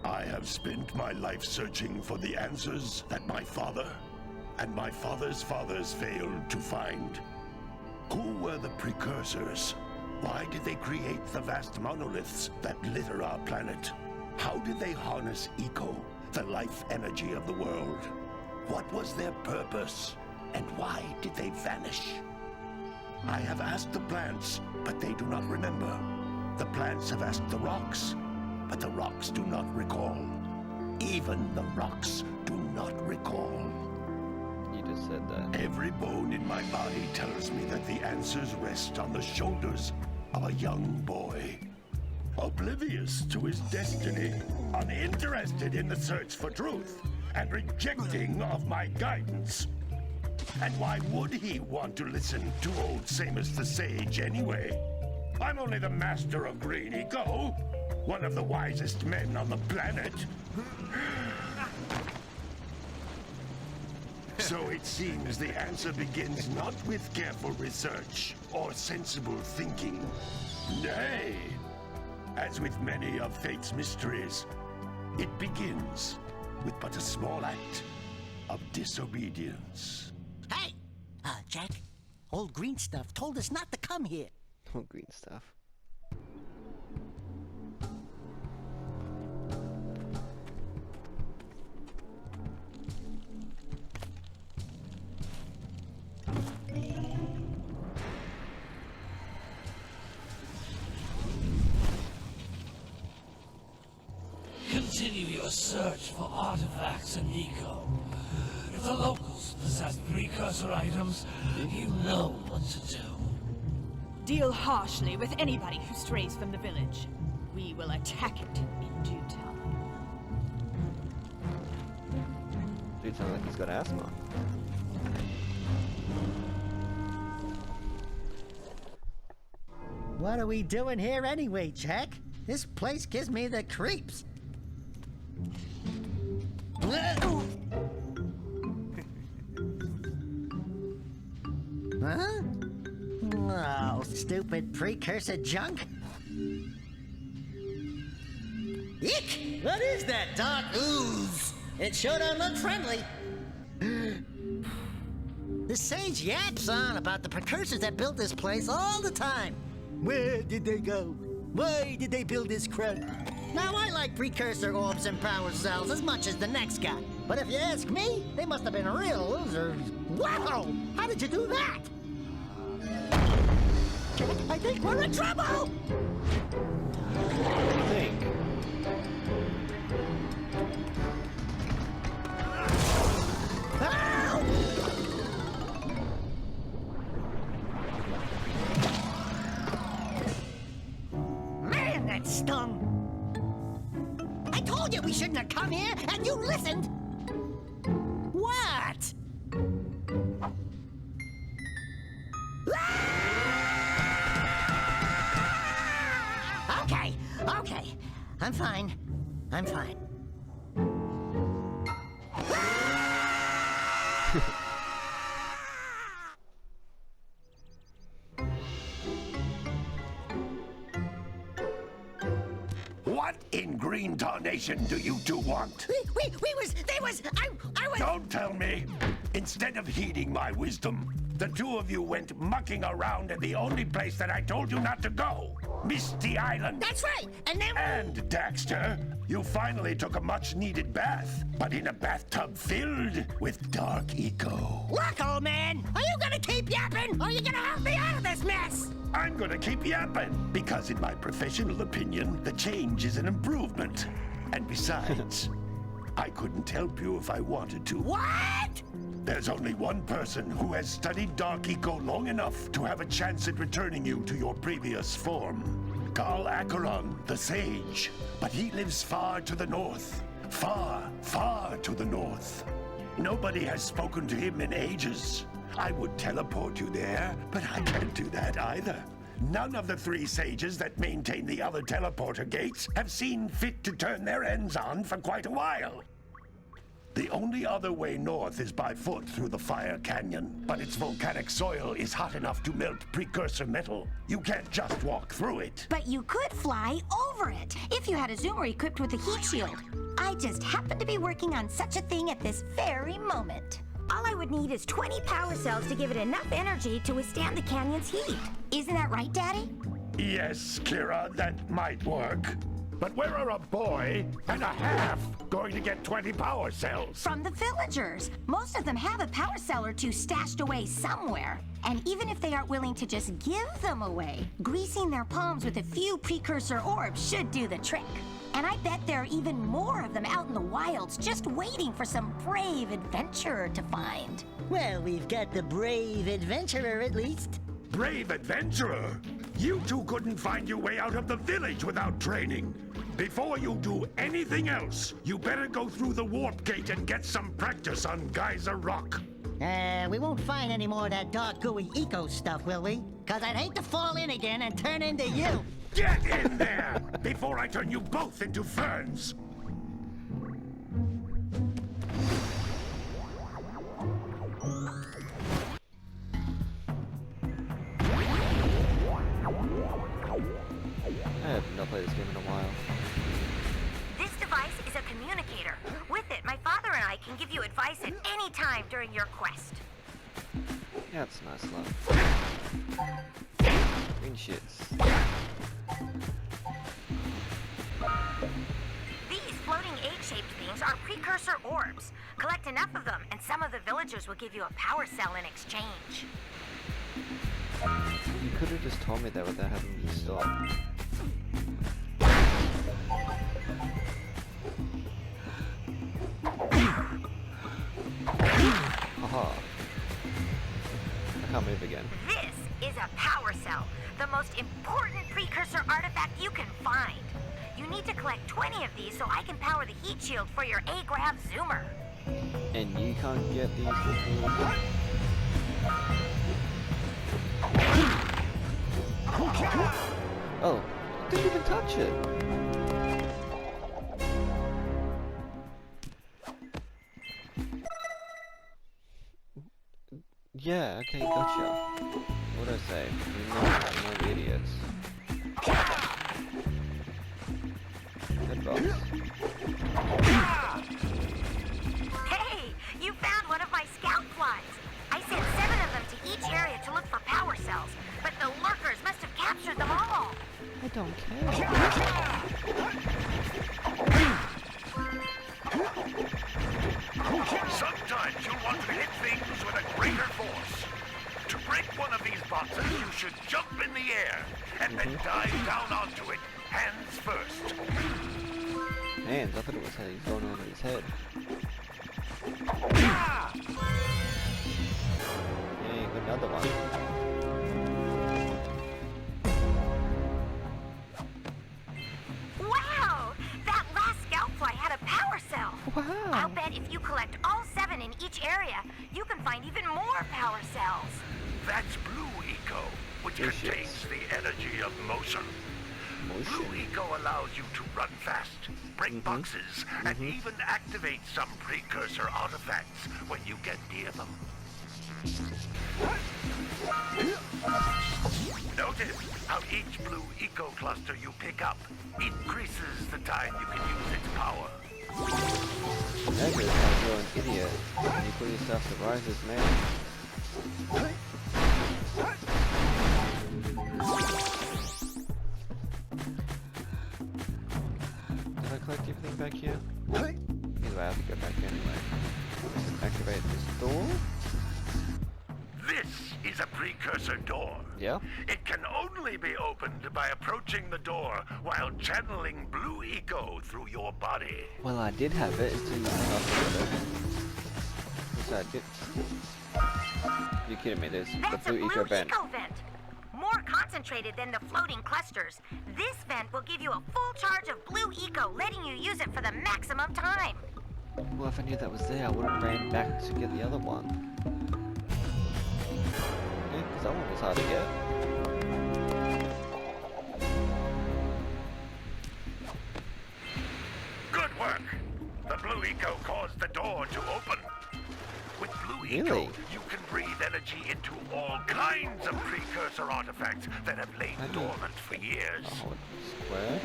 I have spent my life searching for the answers that my father and my father's fathers failed to find. Who were the precursors? Why did they create the vast monoliths that litter our planet? How did they harness eco, the life energy of the world? What was their purpose? And why did they vanish? I have asked the plants, but they do not remember. The plants have asked the rocks, but the rocks do not recall. Even the rocks do not recall. You just said that. Every bone in my body tells me that the answers rest on the shoulders of a young boy. Oblivious to his destiny, uninterested in the search for truth, and rejecting of my guidance. And why would he want to listen to old Samus the Sage anyway? I'm only the master of green eco, one of the wisest men on the planet. So it seems the answer begins not with careful research or sensible thinking. Nay, as with many of fate's mysteries, it begins with but a small act of disobedience. Hey! Jack, old green stuff told us not to come here. Oh, green stuff. Continue your search for artifacts and eco. If the locals possess precursor items, you know what to do. Deal harshly with anybody who strays from the village. We will attack it in due time. Dude sounds like he's got asthma. What are we doing here anyway, Jack? This place gives me the creeps. Huh? Oh, stupid precursor junk. Eek! What is that dark ooze? It sure don't look friendly. The sage yaps on about the precursors that built this place all the time. Where did they go? Why did they build this crap? Now, I like precursor orbs and power cells as much as the next guy. But if you ask me, they must have been real losers. Wow! How did you do that? I think we're in trouble! What do you think? Ow! Man, that stung! I told you we shouldn't have come here, and you listened! What? Okay. I'm fine. What in green tarnation do you two want? I was... Don't tell me! Instead of heeding my wisdom, the two of you went mucking around in the only place that I told you not to go. Misty Island. That's right, and then... And, Daxter, you finally took a much-needed bath, but in a bathtub filled with dark eco. Look, old man, are you gonna keep yapping, or are you gonna help me out of this mess? I'm gonna keep yapping, because in my professional opinion, the change is an improvement. And besides, I couldn't help you if I wanted to. What? There's only one person who has studied dark eco long enough to have a chance at returning you to your previous form. Carl Acheron, the Sage. But he lives far to the north. Far, far to the north. Nobody has spoken to him in ages. I would teleport you there, but I can't do that either. None of the three sages that maintain the other teleporter gates have seen fit to turn their ends on for quite a while. The only other way north is by foot through the Fire Canyon, but its volcanic soil is hot enough to melt precursor metal. You can't just walk through it. But you could fly over it if you had a zoomer equipped with a heat shield. I just happen to be working on such a thing at this very moment. All I would need is 20 power cells to give it enough energy to withstand the canyon's heat. Isn't that right, Daddy? Yes, Kira, that might work. But where are a boy and a half going to get 20 power cells? From the villagers. Most of them have a power cell or two stashed away somewhere. And even if they aren't willing to just give them away, greasing their palms with a few precursor orbs should do the trick. And I bet there are even more of them out in the wilds just waiting for some brave adventurer to find. Well, we've got the brave adventurer at least. Brave adventurer! You two couldn't find your way out of the village without training. Before you do anything else, you better go through the warp gate and get some practice on Geyser Rock. We won't find any more of that dark gooey eco stuff, will we? Cause I'd hate to fall in again and turn into you. Get in there before I turn you both into ferns. I have not played this game in a while. This device is a communicator. With it, my father and I can give you advice at any time during your quest. Yeah, it's nice, love. Green shits. These floating egg-shaped things are precursor orbs. Collect enough of them, and some of the villagers will give you a power cell in exchange. You could have just told me that without having to stop. Aha. I can't move again. This is a power cell, the most important precursor artifact you can find. You need to collect 20 of these so I can power the heat shield for your A-Grav zoomer. And you can't get these little... Oh, I didn't even touch it. Yeah, okay, gotcha. What did I say? We're no idiots. Good box. Hey, you found one of my scout flies. I sent 7 of them to each area to look for power cells, but the lurkers must have captured them all. I don't care. Sometimes you'll want to hit things with a greater force. To break one of these boxes, you should jump in the air and then dive down onto it, hands first. Hands? I thought it was how he's going on his head. Yeah, another one. Wow! That last scout fly had a power cell. Wow. I'll bet if you collect all 7 in each area, you can find even more power cells. That's Blue Eco, which Yes, contains the energy of motion. Motion. Blue Eco allows you to run fast, break boxes, and even activate some precursor artifacts when you get near them. Notice how each Blue Eco cluster you pick up increases the time you can use its power. That is how you're an idiot. You put yourself to rises, man. Did I collect everything back here? Anyway, I have to go back anyway. Just activate this door. This is a precursor door. Yeah. It can only be opened by approaching the door while channeling Blue Eco through your body. Well, I did have it until you went off with it. Yes, I did. You're kidding me, there's That's the Blue a Eco blue vent. eco vent. More concentrated than the floating clusters. This vent will give you a full charge of blue eco, letting you use it for the maximum time. Well, if I knew that was there, I would have ran back to get the other one. Yeah, because that one was hard to get. Good work! The Blue Eco caused the door to Really? Eco, you can breathe energy into all kinds of precursor artifacts that have lain dormant for years. Oh, square.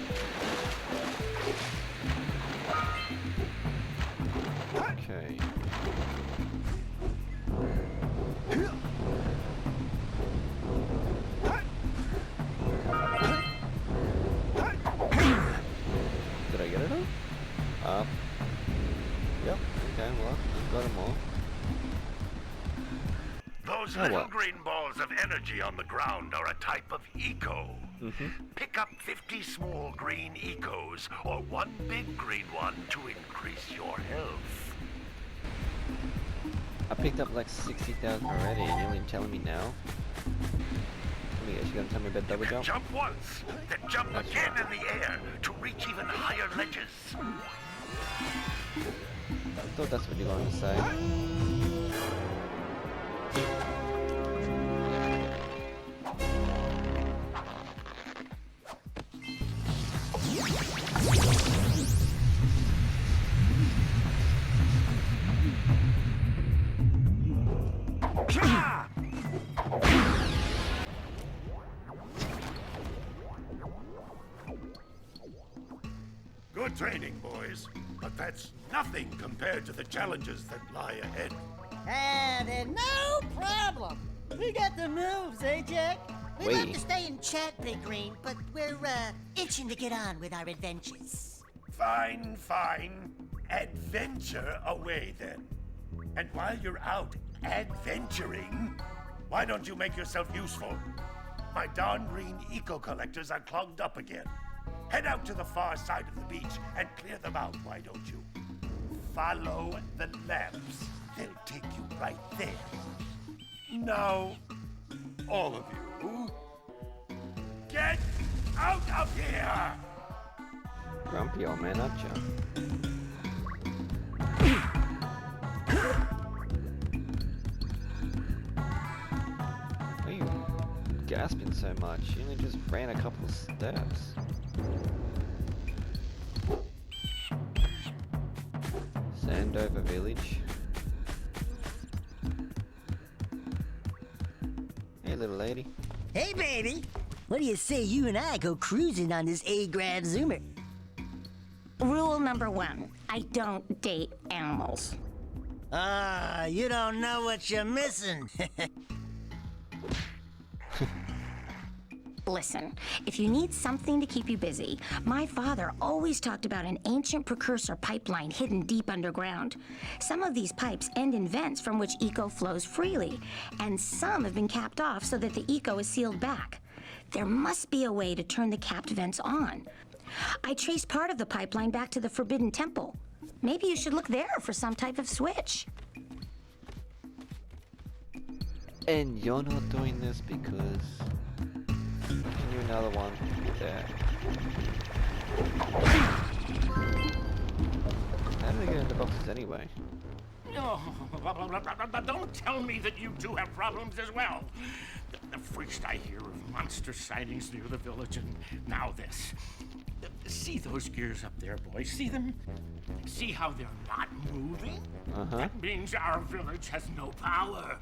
Okay. Did I get it all? Up. Yep. Okay, well, got them all. Those Oh, little what? green balls of energy on the ground are a type of eco. Pick up 50 small green ecos or one big green one to increase your health. I picked up like 60,000 already, and you're only telling me now? Let me guess, you gonna tell me about double jump? Jump once, then jump again in the air to reach even higher ledges. I thought that's what you were going to say. Good training, boys, but that's nothing compared to the challenges that lie ahead. Then no problem. We got the moves, eh, Jack? We'd love to stay and chat, Big Green, but we're, itching to get on with our adventures. Fine, fine. Adventure away then. And while you're out adventuring, why don't you make yourself useful? My darn green eco collectors are clogged up again. Head out to the far side of the beach and clear them out, why don't you? Follow the lamps. They'll take you right there. Now, all of you, get out of here! Grumpy old man, aren't you? Why are you gasping so much? You only just ran a couple of steps. Sandover Village. Hey, little lady. Hey, baby. What do you say you and I go cruising on this A-Grab Zoomer? Rule number 1, I don't date animals. You don't know what you're missing. Listen, if you need something to keep you busy, my father always talked about an ancient precursor pipeline hidden deep underground. Some of these pipes end in vents from which eco flows freely, and some have been capped off so that the eco is sealed back. There must be a way to turn the capped vents on. I traced part of the pipeline back to the Forbidden Temple. Maybe you should look there for some type of switch. And you're not doing this because... Can you another one there? How do they get into boxes anyway? Oh, don't tell me that you two have problems as well. The first I hear of monster sightings near the village, and now this. See those gears up there, boys? See them? See how they're not moving? That means our village has no power.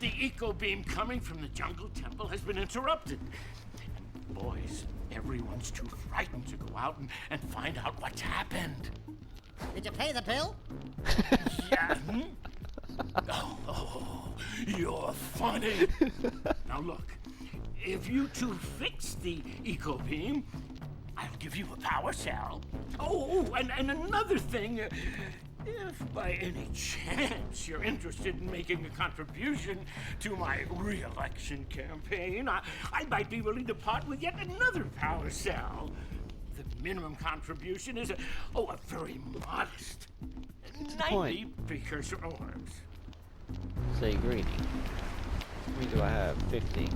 The eco beam coming from the jungle temple has been interrupted. And boys, everyone's too frightened to go out and find out what's happened. Did you pay the bill? Yeah. Oh, you're funny. Now look, if you two fix the eco beam, I'll give you a power cell. Oh, and another thing, if by any chance you're interested in making a contribution to my re-election campaign, I might be willing to part with yet another power cell. The minimum contribution is a very modest 90 precursor orbs. Say greedy. How many do I have? 50.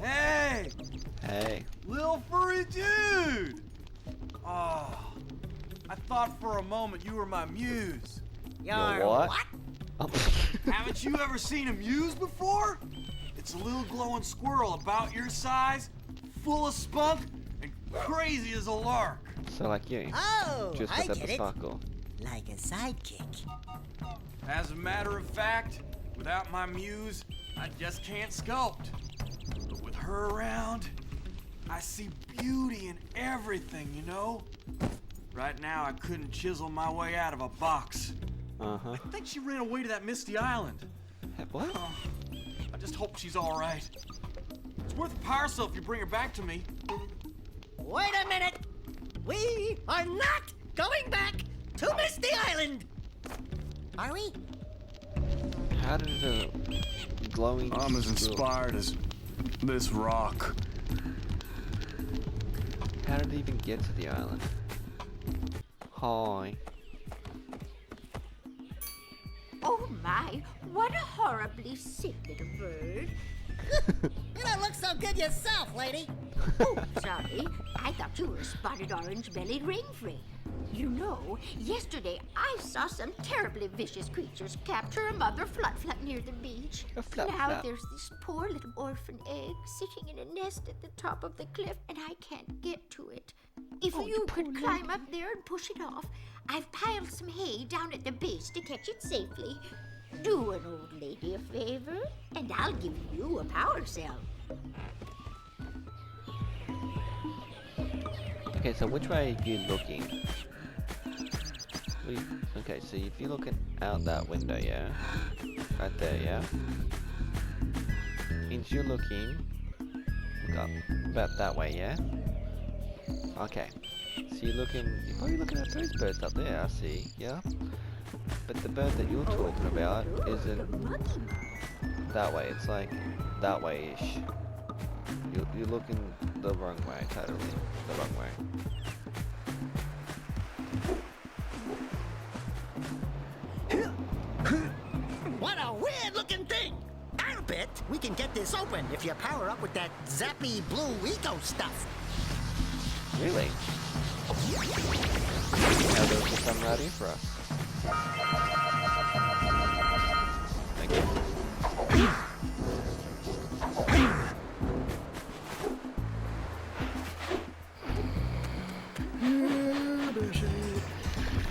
Hey! Hey. Little furry dude! Oh, I thought for a moment you were my muse. Your what? Haven't you ever seen a muse before? It's a little glowing squirrel about your size, full of spunk, and crazy as a lark. So like you. Oh, Just I without get the it. sparkle. like a sidekick. As a matter of fact, without my muse, I just can't sculpt. But with her around, I see beauty in everything, you know? Right now, I couldn't chisel my way out of a box. Uh-huh. I think she ran away to that misty island. What? I just hope she's all right. It's worth a power cell if you bring her back to me. Wait a minute! We are not going back to Misty Island! Are we? How did the glowing... I'm as inspired as this rock. How did it even get to the island? Hi. Oh my, what a horribly sick little bird. You don't look so good yourself, lady. Oh, sorry. I thought you were a spotted orange-bellied rainfrey. You know, yesterday I saw some terribly vicious creatures capture a mother flut-flut near the beach. A flut-flut. Now there's this poor little orphan egg sitting in a nest at the top of the cliff, and I can't get to it. If you could climb up there and push it off, I've piled some hay down at the base to catch it safely. Do an old lady a favor, and I'll give you a power cell. Okay, so which way are you looking? Okay, so if you're looking out that window, yeah? Right there, yeah? Means you're looking... Look up. About that way, yeah? Okay. So you're probably looking at those birds up there, I see, yeah? But the bird that you're talking about isn't that way, it's like that way-ish. You're looking the wrong way, totally. The wrong way. What a weird-looking thing! I'll bet we can get this open if you power up with that zappy blue eco stuff. Really? Now there's just some right here for us. Thank you.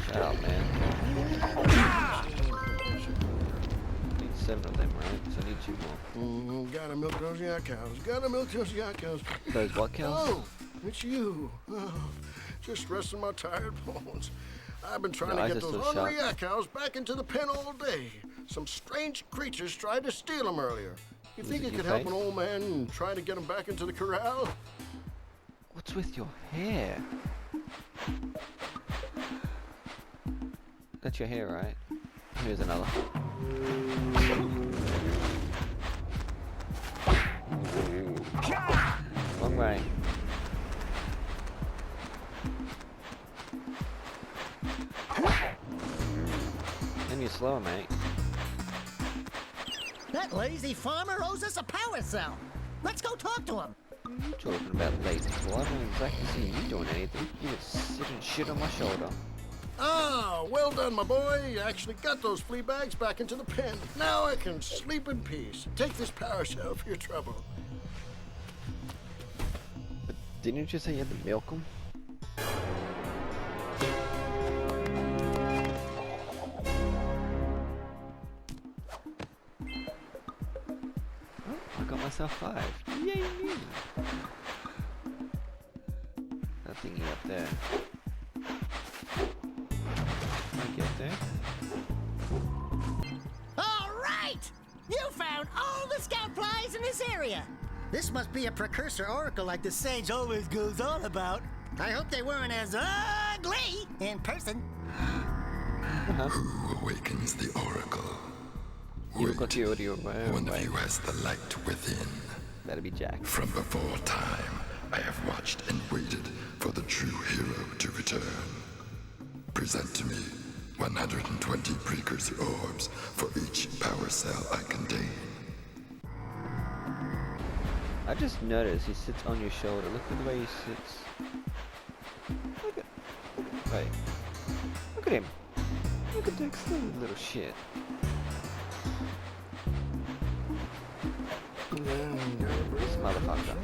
Shut up, man. Need 7 of them, right? So I need 2 more. Gotta milk those yak cows. Gotta milk those yak cows. Those what cows? Oh, it's you. Oh, just resting my tired bones. I've been trying to get those hungry yak cows back into the pen all day. Some strange creatures tried to steal them earlier. You think you could help an old man and try to get them back into the corral? What's with your hair? That's your hair, right? Here's another. Long way. And you're slower, mate. That lazy farmer owes us a power cell. Let's go talk to him. You're talking about lazy boy. I don't exactly see you doing anything. You just sit and shit on my shoulder. Ah, well done, my boy. You actually got those flea bags back into the pen. Now I can sleep in peace. Take this power cell for your trouble. But didn't you just say you had to milk them? Oh, I got myself 5. Yay me! That thingy up there. Get there. All right! You found all the scout flies in this area. This must be a precursor oracle like the sage always goes on about. I hope they weren't as ugly in person. Who awakens the oracle? You got the audio One of you has the light within. That'll be Jack. From before time, I have watched and waited for the true hero to return. Present to me 120 precursor orbs for each power cell I contain. I just noticed he sits on your shoulder. Look at the way he sits. Look at him. Look at Daxter, little shit. This motherfucker.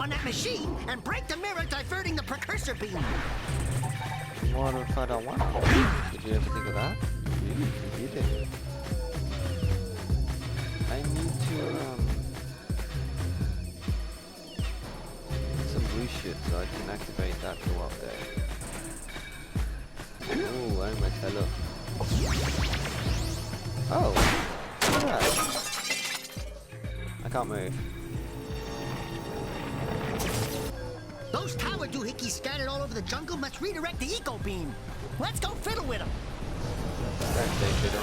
on that machine and break the mirror diverting the precursor beam. What if I don't want to? Did you ever think of that? You did. I need to get some blue shit so I can activate that to go up there. Ooh, I must hello. Oh, look at that. I can't move. Those tower doohickeys scattered all over the jungle must redirect the eco beam. Let's go fiddle with them. Don't say fiddle.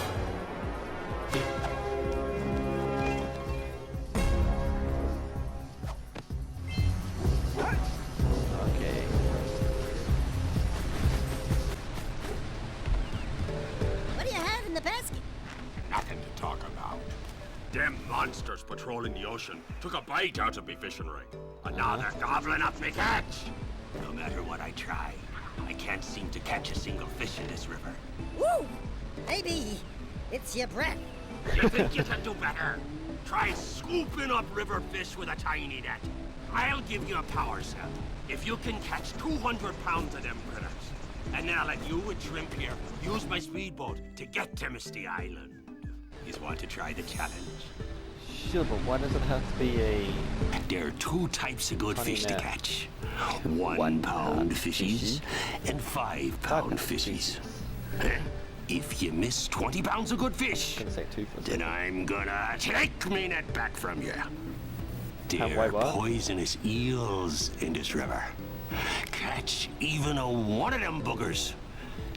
Okay. What do you have in the basket? Nothing to talk about. Them monsters patrolling the ocean took a bite out of me fishing ring. And now they're gobbling up me catch. No matter what I try, I can't seem to catch a single fish in this river. Woo! Maybe it's your breath. You think you can do better? Try scooping up river fish with a tiny net. I'll give you a power cell if you can catch 200 pounds of them critters. And then I'll let you and Shrimp here use my speedboat to get to Misty Island. You want to try the challenge? Sure, but why does it have to be a... There are two types of good Funny fish net. to catch. 1 pound fishies and 5 pound fishies. If you miss 20 pounds of good fish, I'm gonna say 2 for then I'm gonna take me net back from you. There wait, are what? poisonous eels in this river. Catch even one of them boogers,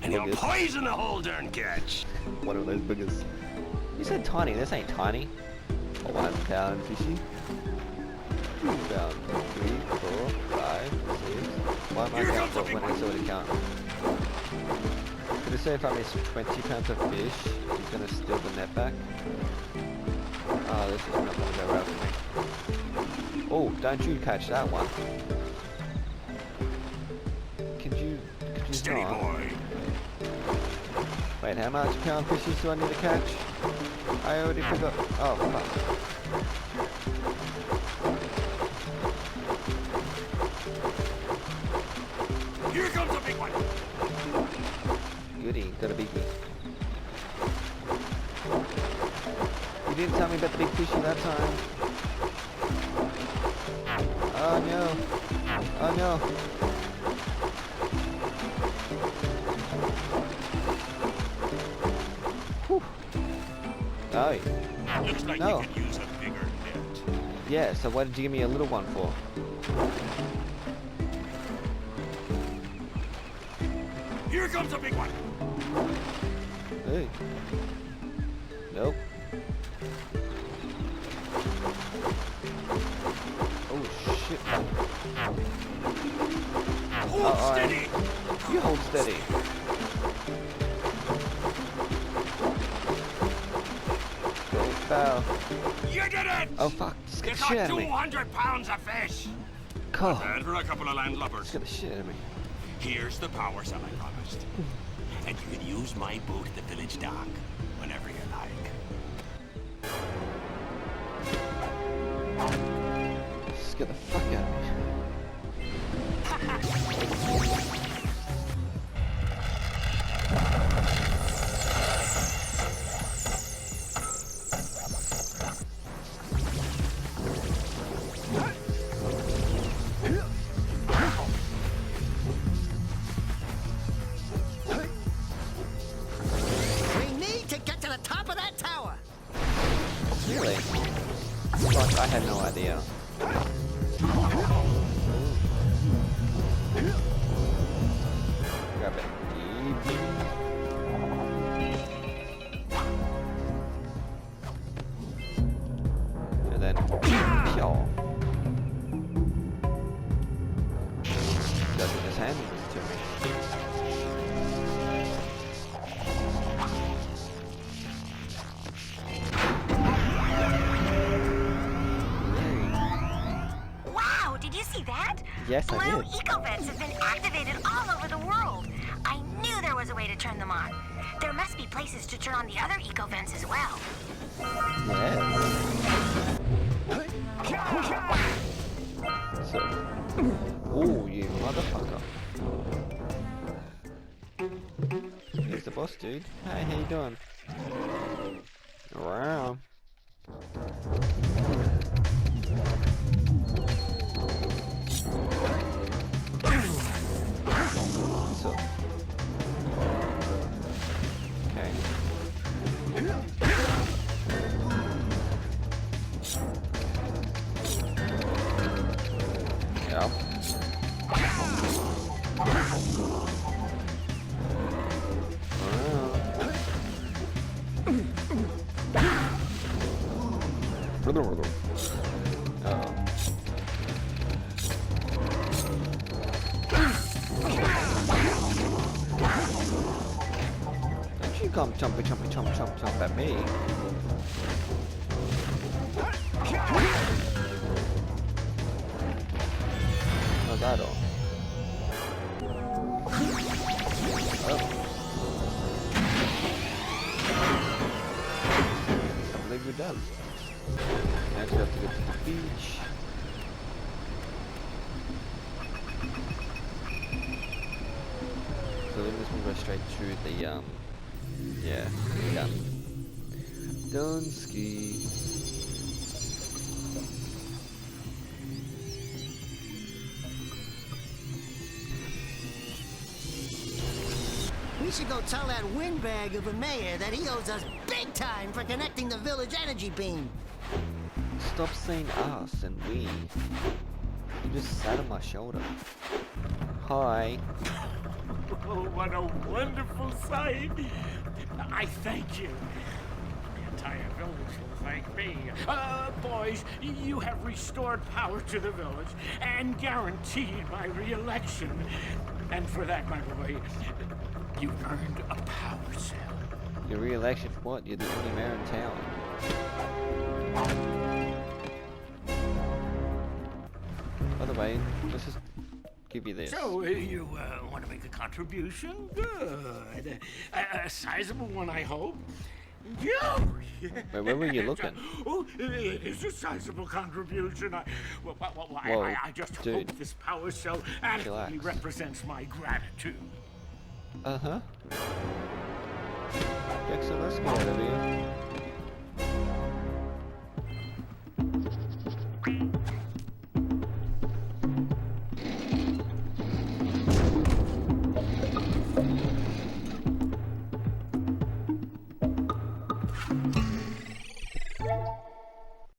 and you'll Boogers? poison the whole darn catch. One of those boogers. You said tiny, this ain't tiny. A 1 pound fishy. 2 pound, 3, 4, 5, 6. Why am I counting when I saw the count? Did it say if I miss 20 pounds of fish, he's gonna steal the net back? Oh, this is not gonna go well for me. Oh, don't you catch that one. Could you Steady not? boy. Wait, how much pound fishes do I need to catch? I already forgot. Oh, fuck. Here comes a big one. Goody, got a biggie. You didn't tell me about the big fishy that time. Oh no. Oh no. Whew. No. Looks like No. you could use a bigger net. Yeah, so why did you give me a little one for? Here comes a big one. Hey. Nope. Oh shit. Hold steady. You hold steady. Okay, foul. You did it! Oh fuck, just You get the shit got out of me. 200 pounds of fish. Cool. Bad for a couple of landlubbers. Just get the shit out of me. Here's the power cell I promised. And you can use my boat at the village dock whenever you like. Just get the fuck out of me. We need to get to the top of that tower. Really? Fuck, I had no idea. Grab it. And then, pyo. Doesn't just hand this to me. Wow, did you see that? Yes, I Blue did. eco-vents have been activated all over the world. I knew there was a way to turn them on. There must be places to turn on the other eco-vents as well. Yes. So, course, dude. Hey, how you doing? Wow. So. Okay. Yeah. Don't you come chomp at me. Not that all. Oh. I believe you're done. Next we have to go to the beach. So then this will go straight through the yeah, done. Dunsky. We should go tell that windbag of a mayor that he owes us big time for connecting the village energy beam. Stop saying us and we. You just sat on my shoulder. Hi. Oh, what a wonderful sight! I thank you. The entire village will thank me. Boys, you have restored power to the village and guaranteed my re-election. And for that, my boy, you earned a power cell. Your re-election for what? You're the only mayor in town. By the way, let's just give you this. So, you want to make a contribution? Good. A sizable one, I hope. Yeah. Wait, where were you looking? Oh, it is a sizable contribution. I just dude. hope this power cell adequately represents my gratitude. Uh-huh. Jackson, let's get out of here.